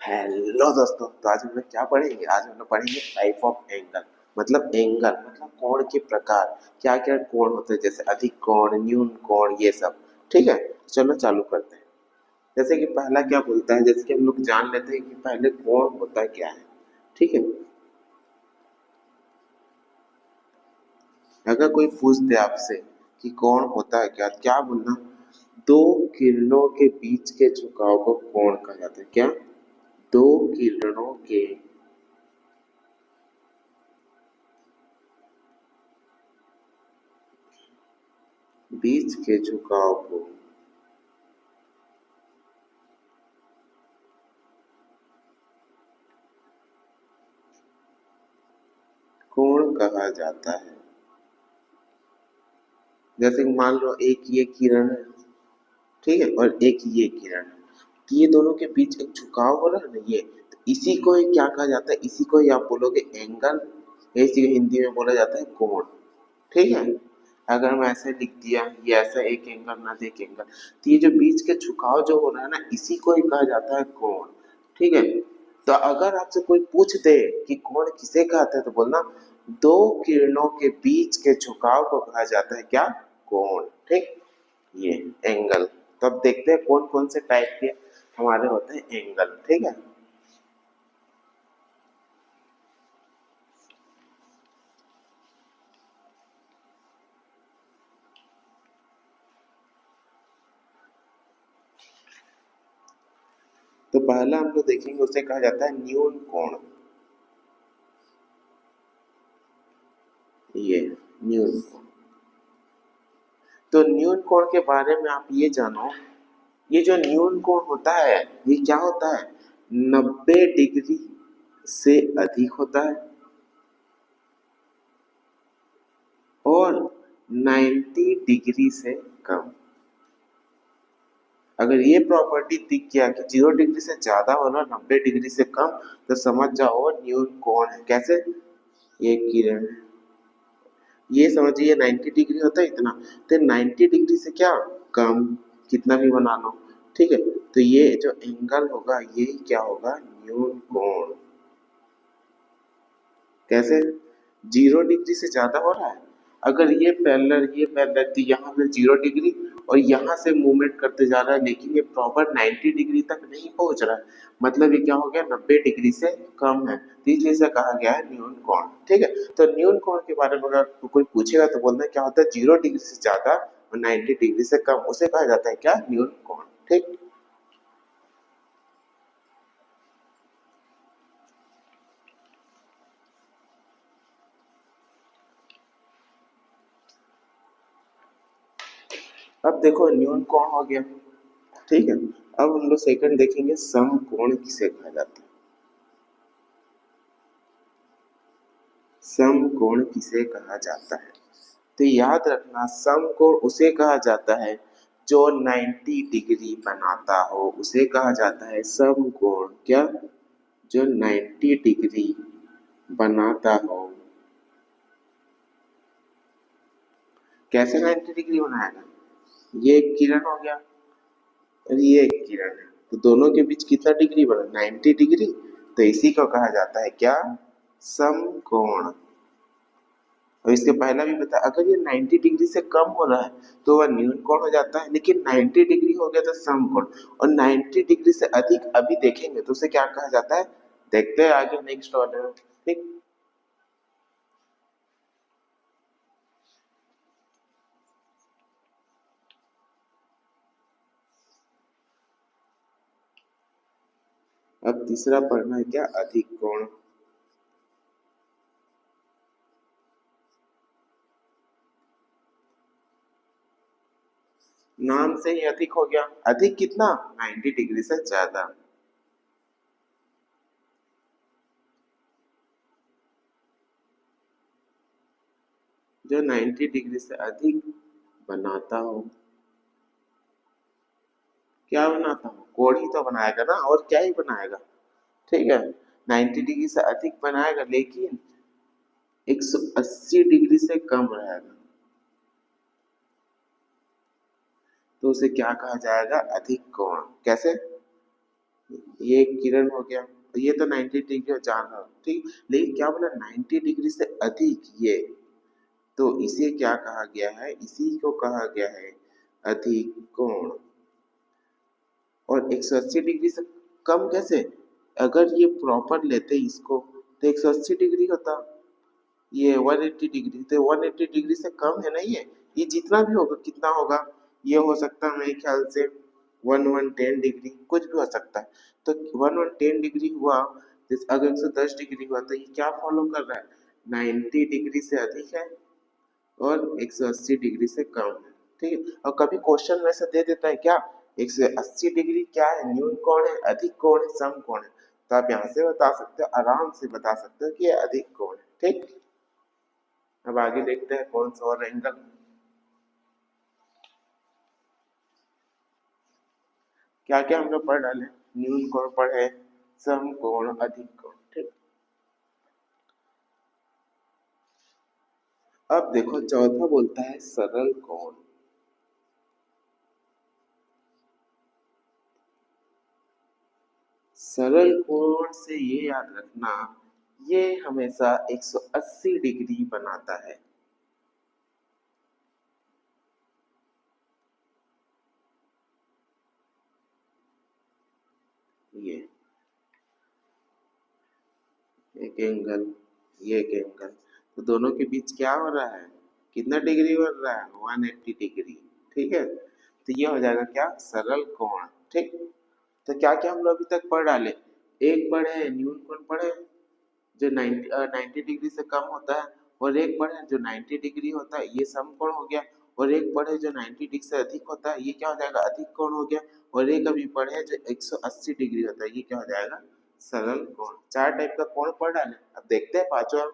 Hello दोस्तों, तो आज हम लोग क्या पढ़ेंगे? आज हम लोग पढ़ेंगे टाइप ऑफ एंगल। एंगल मतलब कोण के प्रकार। क्या क्या कोण होते हैं, जैसे अधिक कोण, न्यून कोण, ये सब। ठीक है, चलो चालू करते हैं। जैसे कि पहला क्या बोलता है, जैसे कि हम लोग जान लेते हैं कि पहले कोण होता क्या है। ठीक है, अगर कोई पूछ दे आपसे कि कोण होता है क्या, क्या बोलना? दो किरणों के बीच के झुकाव को कोण कहा जाता है। क्या? दो किरणों के बीच के झुकाव को कोण कहा जाता है। जैसे कि मान लो एक ये किरण है, ठीक है, और एक ये किरण है, तो ये दोनों के बीच एक झुकाव हो रहा है ना, ये तो इसी को ही क्या कहा जाता है? इसी को ही आप बोलोगे एंगल, या इसी को हिंदी में बोला जाता है कोण। ठीक है, अगर मैं ऐसे लिख दिया ये ऐसा एक एंगल ना एक एंगल, तो ये जो बीच के झुकाव जो हो रहा है ना, इसी को ही कहा जाता है कोण। ठीक है, तो अगर आपसे कोई पूछ दे कि कोण किसे कहते हैं, तो बोलना दो किरणों के बीच के झुकाव को कहा जाता है क्या? कोण। ठीक, ये एंगल। तो अब देखते हैं कौन कौन से टाइप के हमारे होते हैं एंगल। ठीक है, तो पहला हम लोग देखेंगे, उसे कहा जाता है न्यून कोण। ये न्यून कोण। तो न्यून कोण के बारे में आप ये जानो, ये जो न्यून कोण होता है, ये क्या होता है? 90 डिग्री से अधिक होता है और 90 डिग्री से कम। अगर ये प्रॉपर्टी दिख गया कि 0 डिग्री से ज्यादा होना, 90 डिग्री से कम, तो समझ जाओ न्यून कोण है। कैसे? ये किरण, ये समझिए 90 डिग्री होता है इतना, तो 90 डिग्री से क्या कम, कितना भी बना लो। ठीक है, तो ये जो एंगल होगा ये क्या होगा? न्यून कोण। कैसे? 0 डिग्री से ज्यादा हो रहा है, अगर ये पैरेलल तो यहाँ पे 0 डिग्री, और यहाँ से मूवमेंट करते जा रहा है, लेकिन ये प्रॉपर 90 डिग्री तक नहीं पहुंच रहा है, मतलब ये क्या हो गया? 90 डिग्री से कम है, तो इसलिए इसे कहा गया है न्यून कोण। ठीक है, तो न्यून कोण के बारे में अगर कोई पूछेगा तो बोलना क्या होता है? 0 डिग्री से ज्यादा और 90 डिग्री से कम, उसे कहा जाता है क्या? न्यून कोण। ठीक, अब देखो न्यून कोण हो गया। ठीक है, अब हम लोग सेकंड देखेंगे, समकोण किसे कहा जाता है। समकोण किसे कहा जाता है? तो याद रखना, समकोण उसे कहा जाता है जो 90 डिग्री बनाता हो, उसे कहा जाता है समकोण। क्या? जो 90 डिग्री बनाता हो। कैसे 90 डिग्री बनाएगा? ये एक किरण हो गया और ये एक किरण है, तो दोनों के बीच कितना डिग्री बना? 90 डिग्री। तो इसी को कहा जाता है क्या? समकोण। और इसके पहला भी बता, अगर ये 90 डिग्री से कम हो रहा है तो वह न्यून कोण हो जाता है, लेकिन 90 डिग्री हो गया तो समकोण, और 90 डिग्री से अधिक अभी देखेंगे तो उसे क्या कहा जाता है? देखते हैं आगे नेक्स्ट ऑर्डर। ठीक, अब तीसरा पढ़ना है क्या? अधिक कोण। नाम से ही अधिक हो गया, अधिक कितना? 90 डिग्री से ज्यादा। जो 90 डिग्री से अधिक बनाता हो। क्या बनाता हो? कोण ही तो बनाएगा ना, और क्या ही बनाएगा। ठीक है, 90 डिग्री से अधिक बनाएगा, लेकिन 180 डिग्री से कम रहेगा, तो उसे क्या कहा जाएगा? अधिक कोण। कैसे? ये एक किरण हो गया, ये तो 90 डिग्री जान रहा हूँ, ठीक। लेकिन क्या बोला 90 डिग्री से अधिक ये, तो इसे क्या कहा गया है, इसी को कहा गया है अधिक कोण। और 180 डिग्री से कम कैसे, अगर ये प्रॉपर लेते इसको तो 180 डिग्री होता, ये 180 डिग्री, तो 180 डिग्री से कम है ना ये जितना भी होगा कितना होगा, ये हो सकता है मेरे ख्याल से 1110 डिग्री, कुछ भी हो सकता है। तो 1110 डिग्री हुआ, अगर 110 डिग्री हुआ तो ये क्या फॉलो कर रहा है, 90 डिग्री से अधिक है और 180 डिग्री से कम है, ठीक है। और कभी क्वेश्चन वैसे दे देता है क्या, 180 डिग्री क्या है, न्यून कोण है, अधिक कोण है, सम कोण है, तो आप यहाँ से बता सकते हो, आराम से बता सकते हो कि ये अधिक कोण है, ठीक। अब आगे देखते हैं कौन सा और एंगल। क्या क्या हम लोग पढ़ डाले, न्यून कोण पढ़े, सम कोण, अधिक कोण, ठीक। अब देखो चौथा बोलता है सरल कोण। सरल कोण से ये याद रखना, ये हमेशा 180 डिग्री बनाता है। ये एक एंगल, ये एक एंगल, तो दोनों के बीच क्या हो रहा है, कितना डिग्री बन रहा है, 180 डिग्री, ठीक है। तो ये हो जाएगा क्या, सरल कोण, ठीक। तो क्या क्या हम लोग अभी तक पढ़ डाले, एक पढ़े न्यून कोण पढ़े जो 90 डिग्री से कम होता है, और एक पढ़े जो 90 डिग्री होता है, ये सम कोण हो गया। और एक पढ़े जो 90 डिग्री से अधिक होता है, ये क्या हो जाएगा, अधिक कोण हो गया। और एक अभी पढ़े जो 180 डिग्री होता है, ये क्या हो जाएगा, सरल कोण। चार टाइप का कोण पढ़ डाले, अब देखते हैं पांचवा।